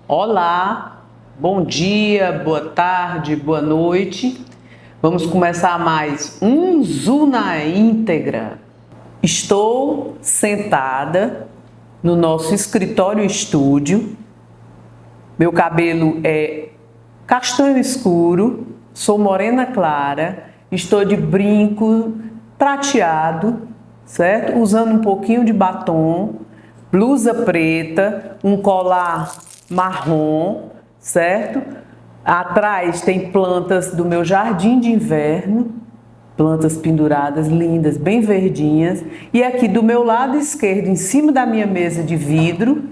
Olá, bom dia, boa tarde, boa noite. Vamos começar mais um Zu na íntegra. Estou sentada no nosso escritório estúdio. Meu cabelo é castanho escuro, sou morena clara, estou de brinco prateado, certo? Usando um pouquinho de batom, blusa preta, um colar marrom, certo? Atrás tem plantas do meu jardim de inverno, plantas penduradas, lindas, bem verdinhas. E aqui do meu lado esquerdo, em cima da minha mesa de vidro,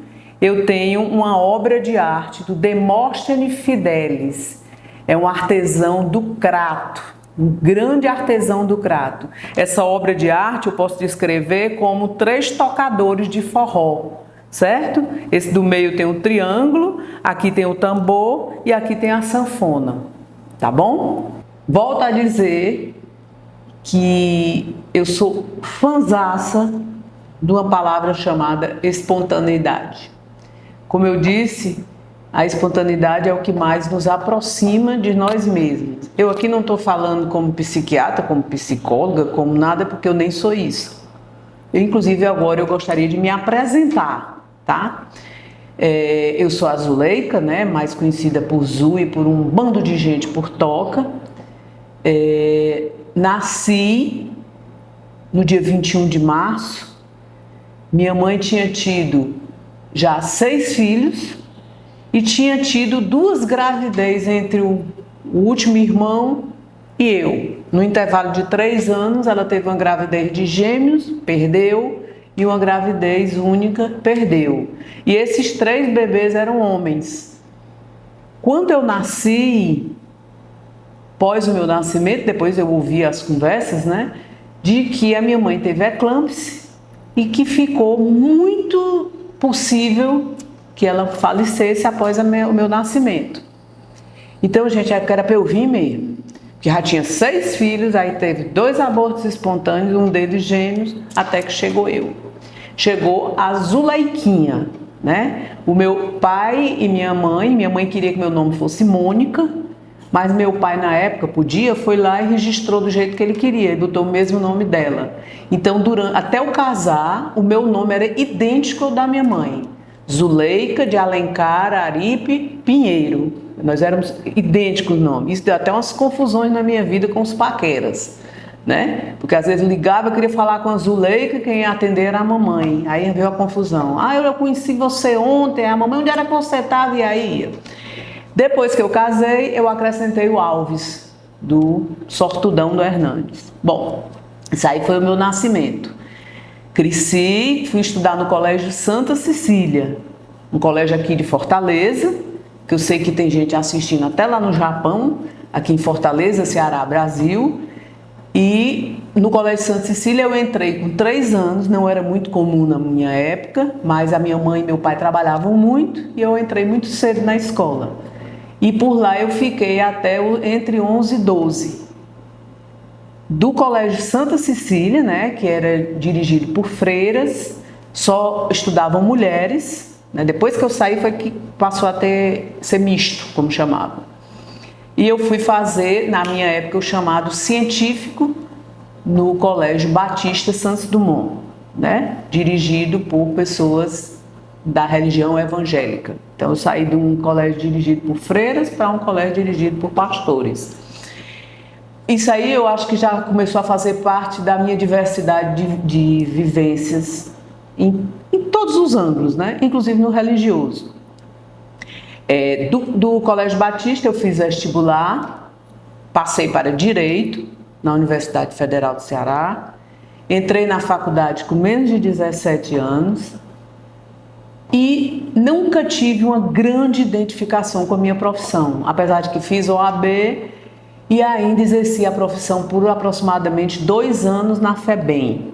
eu tenho uma obra de arte do Demóstenes Fidelis. É um artesão do Crato, um grande artesão do Crato. Essa obra de arte eu posso descrever como 3 tocadores de forró, certo? Esse do meio tem um triângulo, aqui tem o tambor e aqui tem a sanfona, tá bom? Volto a dizer que eu sou fãzaça de uma palavra chamada espontaneidade. Como eu disse, a espontaneidade é o que mais nos aproxima de nós mesmos. Eu aqui não estou falando como psiquiatra, como psicóloga, como nada, porque eu nem sou isso. Inclusive agora eu gostaria de me apresentar, tá? Eu sou a Zuleika, né? Mais conhecida por Zu e por um bando de gente por Toca. Nasci no dia 21 de março. Minha mãe tinha tido já 6 filhos e tinha tido 2 gravidez entre o último irmão e eu. No intervalo de 3 anos, ela teve uma gravidez de gêmeos, perdeu, e uma gravidez única, perdeu. E esses 3 bebês eram homens. Quando eu nasci, após o meu nascimento, depois eu ouvi as conversas, né, de que a minha mãe teve eclâmpsia e que ficou muito possível que ela falecesse após o meu nascimento. Então, gente, era para eu vir mesmo, que já tinha 6 filhos, aí teve 2 abortos espontâneos, um deles gêmeos, até que chegou eu. Chegou a Zuleiquinha, né? O meu pai e minha mãe queria que meu nome fosse Mônica, mas meu pai na época foi lá e registrou do jeito que ele queria, e botou o mesmo nome dela. Então, até eu casar, o meu nome era idêntico ao da minha mãe. Zuleika de Alencar Aripe Pinheiro. Nós éramos idênticos nomes. Isso deu até umas confusões na minha vida com os paqueras, né? Porque às vezes ligava, eu queria falar com a Zuleika, quem ia atender era a mamãe. Aí veio a confusão. Eu conheci você ontem, a mamãe, onde era que você estava? E aí ia. Depois que eu casei, eu acrescentei o Alves, do Sortudão do Hernandes. Bom, isso aí foi o meu nascimento. Cresci, fui estudar no Colégio Santa Cecília, um colégio aqui de Fortaleza, que eu sei que tem gente assistindo até lá no Japão, aqui em Fortaleza, Ceará, Brasil. E no Colégio Santa Cecília eu entrei com 3 anos, não era muito comum na minha época, mas a minha mãe e meu pai trabalhavam muito e eu entrei muito cedo na escola. E por lá eu fiquei até entre 11 e 12. Do Colégio Santa Cecília, né, que era dirigido por freiras, só estudavam mulheres, né? Depois que eu saí foi que passou a ser misto, como chamava. E eu fui fazer, na minha época, o chamado científico no Colégio Batista Santos Dumont, né, dirigido por pessoas da religião evangélica. Então eu saí de um colégio dirigido por freiras para um colégio dirigido por pastores. Isso aí eu acho que já começou a fazer parte da minha diversidade de vivências em todos os ângulos, né? Inclusive no religioso. Do Colégio Batista eu fiz vestibular, passei para Direito na Universidade Federal do Ceará, entrei na faculdade com menos de 17 anos e nunca tive uma grande identificação com a minha profissão, apesar de que fiz OAB e ainda exerci a profissão por aproximadamente 2 anos na FEBEM.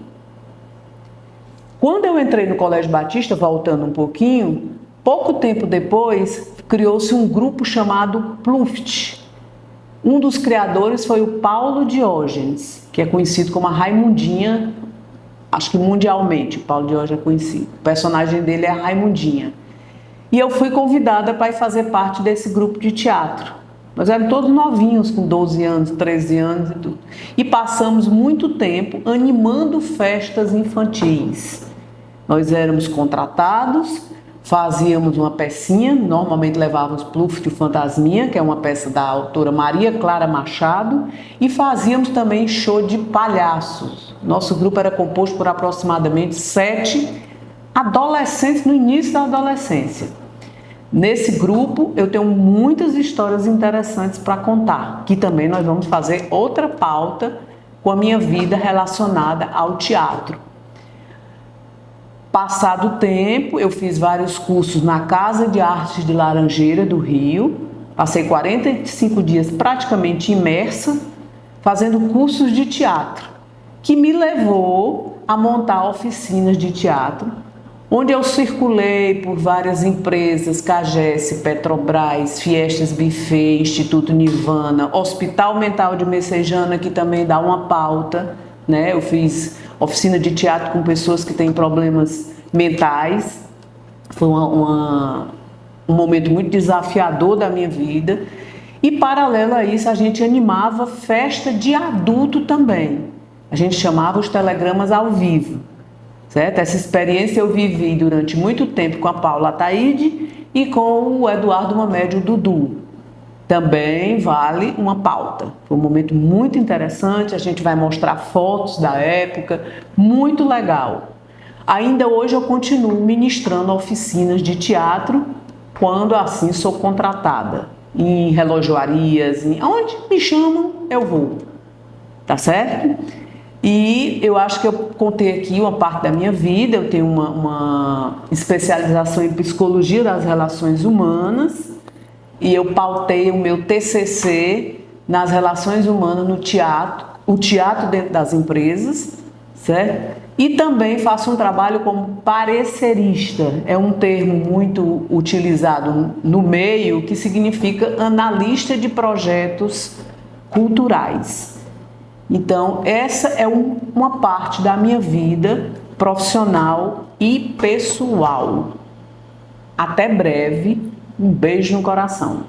Quando eu entrei no Colégio Batista, voltando um pouquinho, pouco tempo depois, criou-se um grupo chamado PLUFT. Um dos criadores foi o Paulo Diógenes, que é conhecido como a Raimundinha, acho que mundialmente, o Paulo Diógenes é conhecido. O personagem dele é a Raimundinha. E eu fui convidada para ir fazer parte desse grupo de teatro. Nós éramos todos novinhos, com 12 anos, 13 anos e tudo. E passamos muito tempo animando festas infantis. Nós éramos contratados, fazíamos uma pecinha, normalmente levávamos Pluft o Fantasminha, que é uma peça da autora Maria Clara Machado, e fazíamos também show de palhaços. Nosso grupo era composto por aproximadamente 7 adolescentes no início da adolescência. Nesse grupo eu tenho muitas histórias interessantes para contar, que também nós vamos fazer outra pauta com a minha vida relacionada ao teatro. Passado o tempo, eu fiz vários cursos na Casa de Artes de Laranjeira do Rio, passei 45 dias praticamente imersa, fazendo cursos de teatro, que me levou a montar oficinas de teatro, onde eu circulei por várias empresas, CAGES, Petrobras, Fiestas Buffet, Instituto Nirvana, Hospital Mental de Messejana, que também dá uma pauta, né? Eu fiz oficina de teatro com pessoas que têm problemas mentais, foi um momento muito desafiador da minha vida. E paralelo a isso, a gente animava festa de adulto também, a gente chamava os telegramas ao vivo. Certo? Essa experiência eu vivi durante muito tempo com a Paula Ataide e com o Eduardo Mamed, o Dudu. Também vale uma pauta. Foi um momento muito interessante, a gente vai mostrar fotos da época, muito legal. Ainda hoje eu continuo ministrando oficinas de teatro quando assim sou contratada. Em relojoarias, onde me chamam, eu vou. Tá certo? E eu acho que eu contei aqui uma parte da minha vida. Eu tenho uma especialização em psicologia das relações humanas e eu pautei o meu TCC nas relações humanas no teatro, o teatro dentro das empresas, certo? E também faço um trabalho como parecerista, é um termo muito utilizado no meio que significa analista de projetos culturais. Então, essa é uma parte da minha vida profissional e pessoal. Até breve, um beijo no coração.